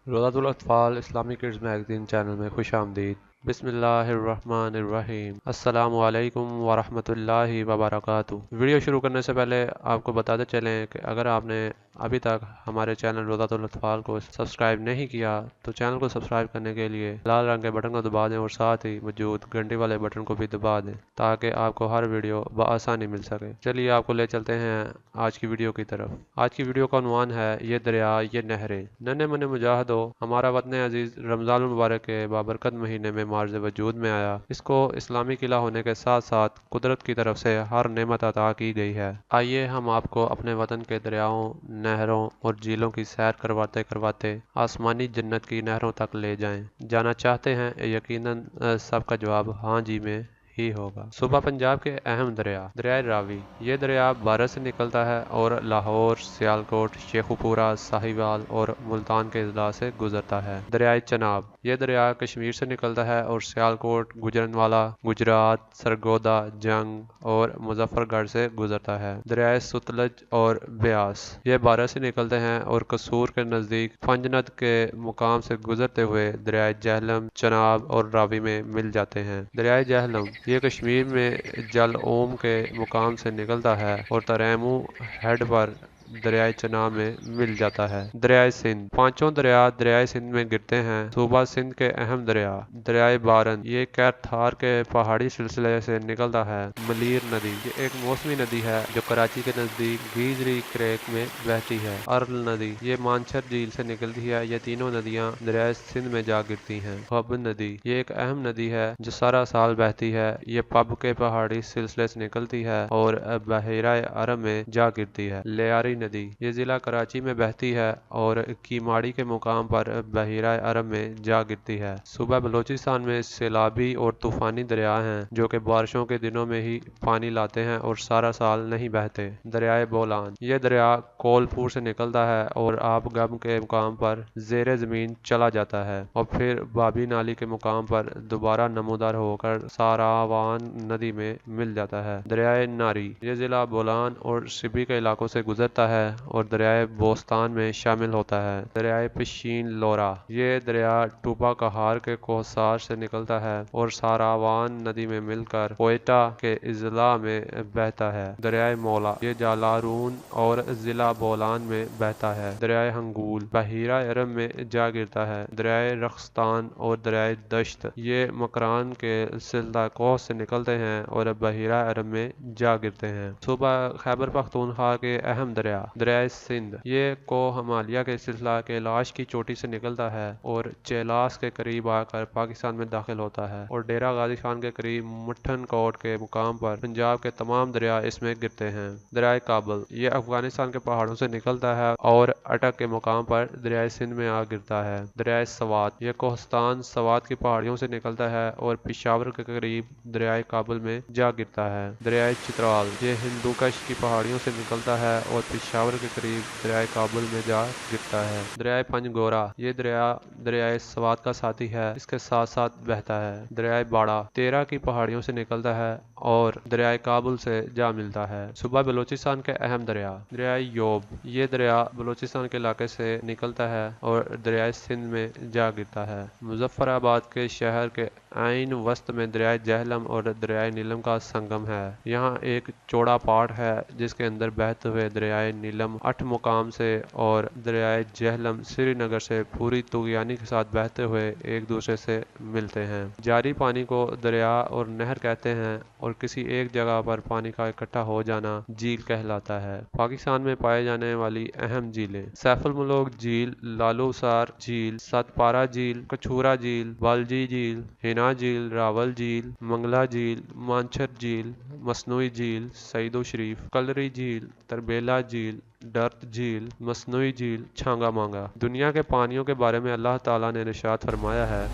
रोज़ातुल अत्फ़ाल इस्लामी kids magazine channel में खुश आमदीद। बिस्मिल्लाहिर्रहमानिर्रहीम। अस्सलामु अलैकुम वरहमतुल्लाहि वबरकातुहू। वीडियो शुरू करने से पहले आपको बताते चलें कि अगर आपने अभी तक हमारे चैनल रोज़ातुल अत्फ़ाल को सब्सक्राइब नहीं किया तो चैनल को सब्सक्राइब करने के लिए लाल रंग के बटन को दबा दें और साथ ही मौजूद घंटी वाले बटन को भी दबा दें ताकि आपको हर वीडियो बआसानी मिल सके। चलिए आपको ले चलते हैं आज की वीडियो की तरफ। आज की वीडियो का उन्वान है ये दरिया ये नहरें। नन्हे मुन्ने मुजाहिदो, हमारा वतन अजीज रमज़ान मुबारक के बाबरकत महीने में मार्ज वजूद में आया। इसको इस्लामी किला होने के साथ साथ कुदरत की तरफ से हर नेमत अता की गई है। आइए हम आपको अपने वतन के दरियाओं, नहरों और झीलों की सैर करवाते करवाते आसमानी जन्नत की नहरों तक ले जाएं। जाना चाहते हैं? यकीनन सबका जवाब हाँ जी में ही होगा। सूबा पंजाब के अहम दरियाए रावी। ये दरिया भारत से निकलता है और लाहौर, सियालकोट, शेखुपुरा, साहिवाल और मुल्तान के अजला से गुजरता है। दरियाए चनाब। ये दरिया कश्मीर से निकलता है और सियालकोट, गुजरनवाला, गुजरात, सरगोदा, जंग और मुजफ्फरगढ़ से गुजरता है। दरियाए सतलज और ब्यास। ये भारत से निकलते हैं और कसूर के नज़दीक फंजनद के मुकाम से गुजरते हुए दरियाए जहलम, चनाब और रावी में मिल जाते हैं। दरियाए जहलम ये कश्मीर में जल ओम के मुकाम से निकलता है और तरेमू हेड पर दरियाए चनाब में मिल जाता है। दरियाए सिंध। पांचों दरिया दरियाए सिंध में गिरते हैं। सूबा सिंध के अहम दरियाए बारन। ये कैर थार के पहाड़ी सिलसिले से निकलता है। मलीर नदी ये एक मौसमी नदी है जो कराची के नजदीक गीजरी क्रेक में बहती है। अर्ल नदी ये मानछर झील से निकलती है। ये तीनों नदियां दरियाए सिंध में जा गिरती हैं। पब नदी ये एक अहम नदी है जो सारा साल बहती है। ये पब के पहाड़ी सिलसिले से निकलती है और बहिरा अरब में जा गिरती है। लियारी नदी ये जिला कराची में बहती है और कीमाड़ी के मुकाम पर बहिरा अरब में जा गिरती है। सूबा बलोचिस्तान में सैलाबी और तूफानी दरिया हैं जो कि बारिशों के दिनों में ही पानी लाते हैं और सारा साल नहीं बहते। दरियाए बोलान ये दरिया कोलपुर से निकलता है और आप गम के मुकाम पर जेर जमीन चला जाता है और फिर बाबी नाली के मुकाम पर दोबारा नमूदार होकर सारावान नदी में मिल जाता है। दरियाए नारी ये जिला बोलान और शिबी के इलाकों से गुजरता है और दरियाए बोस्तान में शामिल होता है। दरियाए पिशीन लोरा ये दरिया टूबा कहार के कोहसार से निकलता है और सारावान नदी में मिलकर कोयटा के इजला में बहता है। दरियाए मौला ये जालारून और जिला बोलान में बहता है। दरियाए हंगूल बहिरा अरब में जा गिरता है। दरियाए रख्स्तान और दरियाए दश्त ये मकरान के सिलसिला कोह से निकलते हैं और बहिरा अरब में जा गिरते हैं। सूबा खैबर पख्तूनख्वा के अहम दरियाए सिंध ये कोह हिमालय के सिलसिला कैलाश की चोटी से निकलता है और चेलास के करीब आकर पाकिस्तान में दाखिल होता है और डेरा गाजी खान के करीब मुठन कोट के मुकाम पर पंजाब के तमाम दरिया इसमें गिरते हैं। दरियाए काबल ये अफगानिस्तान के पहाड़ों से निकलता है और अटक के मुकाम पर दरियाए सिंध में आ गिरता है। दरियाए सवात ये कोहस्तान सवात की पहाड़ियों से निकलता है और पिशावर के करीब दरियाए काबल में जा गिरता है। दरियाए चित्राल ये हिंदूकश की पहाड़ियों से निकलता है और पिशावर के करीब दरियाए काबुल में जा गिरता है। दरियाए पंजगोरा ये दरियाए सवात का साथी है, इसके साथ साथ बहता है। दरियाए बाड़ा तेरा की पहाड़ियों से निकलता है और दरियाए काबुल से जा मिलता है। सूबा बलूचिस्तान के अहम दरियाए योब ये दरिया बलूचिस्तान के इलाके से निकलता है और दरियाए सिंध में जा गिरता है। मुजफ्फराबाद के शहर के आइन वस्त में दरियाए जहलम और दरियाए नीलम का संगम है। यहाँ एक चौड़ा पहाड़ है जिसके अंदर बहते हुए दरियाए नीलम 8 मुकाम से और दरियाए जहलम श्रीनगर से पूरी तुगयानी के साथ बहते हुए एक दूसरे से मिलते हैं। जारी पानी को दरिया और नहर कहते हैं और किसी एक जगह पर पानी का इकट्ठा हो जाना झील कहलाता है। पाकिस्तान में पाए जाने वाली अहम झीलें सैफुल मुल्क झील, लालूसार झील, सतपारा झील, कछूरा झील, बालजी झील, हिना झील, रावल झील, मंगला झील, मानछर झील, मसनूई झील, सईदो शरीफ, कलरी झील, तरबेला झील, डर्त झील, मसनूई झील, छांगा मांगा। दुनिया के पानियों के बारे में अल्लाह ताला ने इरशाद फरमाया है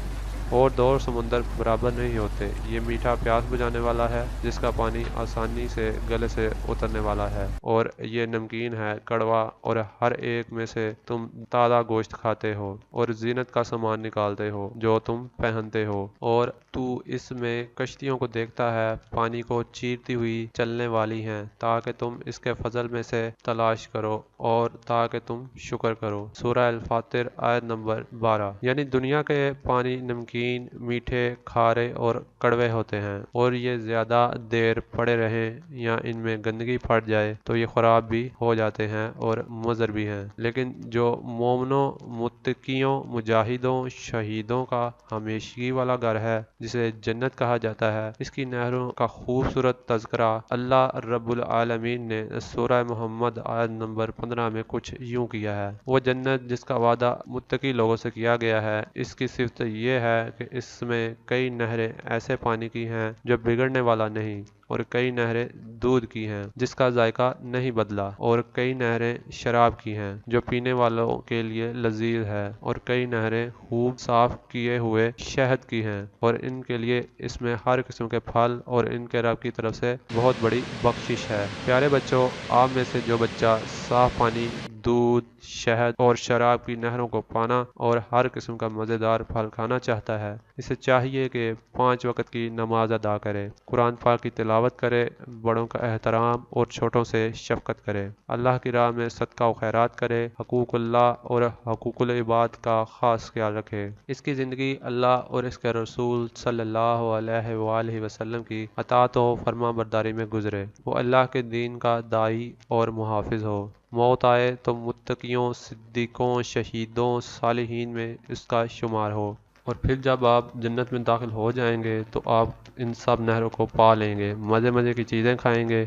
और दो समुंदर बराबर नहीं होते। ये मीठा प्यास बुझाने वाला है जिसका पानी आसानी से गले से उतरने वाला है और ये नमकीन है, कड़वा और हर एक में से तुम ताज़ा गोश्त खाते हो और जीनत का सामान निकालते हो जो तुम पहनते हो और तू इसमें कश्तियों को देखता है, पानी को चीरती हुई चलने वाली हैं ताकि तुम इसके फजल में से तलाश करो اور تاکہ تم شکر کرو۔ سورہ الفاتر آیت نمبر 12۔ یعنی دنیا کے پانی نمکین، میٹھے، کھارے اور کڑوے ہوتے ہیں، اور یہ زیادہ دیر پڑے رہیں یا ان میں گندگی پھٹ جائے تو یہ خراب بھی ہو جاتے ہیں اور مضر بھی ہیں۔ لیکن جو مومنوں، متقیوں، مجاہدوں، شہیدوں کا ہمیشگی والا گھر ہے، جسے جنت کہا جاتا ہے، اس کی نہروں کا خوبصورت تذکرہ اللہ رب العالمین نے سورہ محمد آیت نمبر 15 میں کچھ یوں کیا ہے۔ وہ جنت جس کا وعدہ متقی لوگوں سے کیا گیا ہے، اس کی صفت یہ ہے کہ اس میں کئی نہریں ایسے پانی کی ہیں جو بگڑنے والا نہیں، اور کئی نہریں دودھ کی ہیں جس کا ذائقہ نہیں بدلا، اور کئی نہریں شراب کی ہیں جو پینے والوں کے لیے لذیذ ہے، اور کئی نہریں خوب صاف کیے ہوئے شہد کی ہیں، اور ان کے لیے اس میں ہر قسم کے پھل اور ان کے رب کی طرف سے بہت بڑی بخشش ہے۔ پیارے بچوں، آپ میں سے جو بچہ صاف پانی، دودھ، شہد اور شراب کی نہروں کو پانا اور ہر قسم کا مزیدار پھل کھانا چاہتا ہے، اسے چاہیے کہ 5 وقت کی نماز ادا کرے، قرآن پاک کی تلاوت کرے، بڑوں کا احترام اور چھوٹوں سے شفقت کرے، اللہ کی راہ میں صدقہ و خیرات کرے، حقوق اللہ اور حقوق العباد کا خاص خیال رکھے۔ اس کی زندگی اللہ اور اس کے رسول صلی اللہ علیہ وآلہ وسلم کی اطاعت و فرما برداری میں گزرے، وہ اللہ کے دین کا داعی اور محافظ ہو۔ موت آئے تو متقیوں، صدیقوں، شہیدوں، صالحین میں اس کا شمار ہو، اور پھر جب آپ جنت میں داخل ہو جائیں گے تو آپ ان سب نہروں کو پا لیں گے، مزے مزے کی چیزیں کھائیں گے،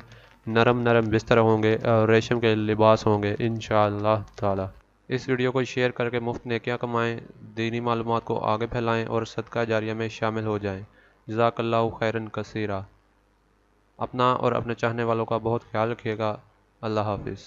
نرم نرم بستر ہوں گے اور ریشم کے لباس ہوں گے انشاءاللہ تعالی۔ اس ویڈیو کو شیئر کر کے مفت نیکیاں کمائیں، دینی معلومات کو آگے پھیلائیں اور صدقہ جاریہ میں شامل ہو جائیں۔ جزاک اللہ خیرن کثیرا۔ اپنا اور اپنے چاہنے والوں کا بہت خیال رکھیے گا۔ اللہ حافظ۔